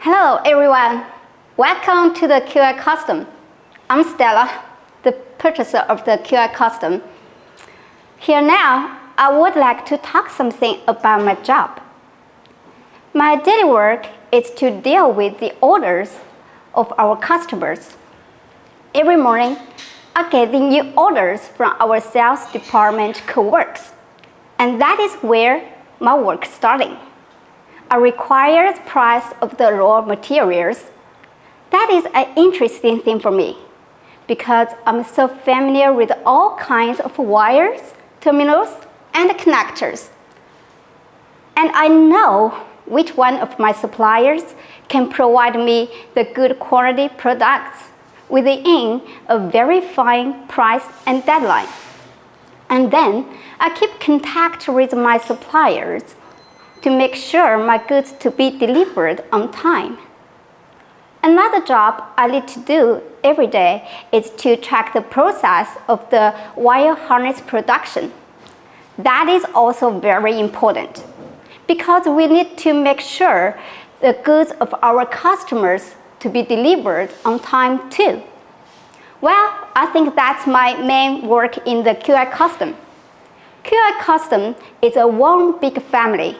Hello everyone, welcome to the QI Custom. I'm Stella, the purchaser of the QI Custom. Here now, I would like to talk something about my job. My daily work is to deal with the orders of our customers. Every morning, I get the new orders from our sales department co-works, and that is where my work is starting. I require the price of the raw materials. That is an interesting thing for me because I'm so familiar with all kinds of wires, terminals, and connectors. And I know which one of my suppliers can provide me the good quality products within a very fine price and deadline. And then I keep contact with my suppliers to make sure my goods to be delivered on time. Another job I need to do every day is to track the process of the wire harness production. That is also very important because we need to make sure the goods of our customers to be delivered on time too. Well, I think that's my main work in the QI Custom. QI Custom is a one big family.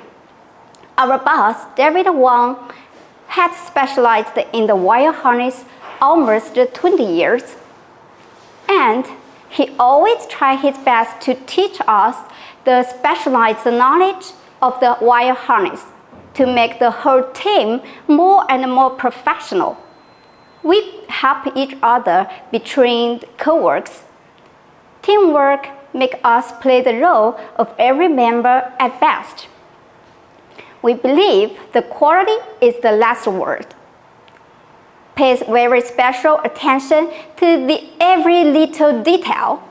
Our boss, David Wang, had specialized in the wire harness almost 20 years. And he always tried his best to teach us the specialized knowledge of the wire harness to make the whole team more and more professional. We help each other between co-works. Teamwork makes us play the role of every member at best. We believe the quality is the last word. Pays very special attention to every little detail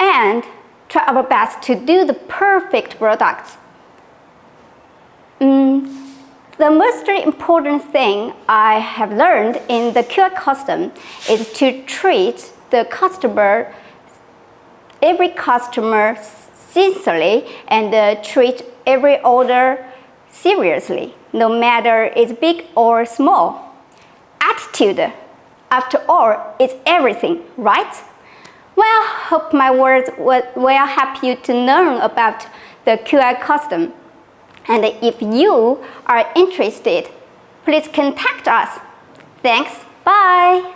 and try our best to do the perfect products. The most important thing I have learned in the QI Custom is to treat every customer sincerely and treat every order seriously, no matter it's big or small. Attitude, after all, is everything, right? Well, hope my words will help you to learn about the QI Custom. And if you are interested, please contact us. Thanks, bye.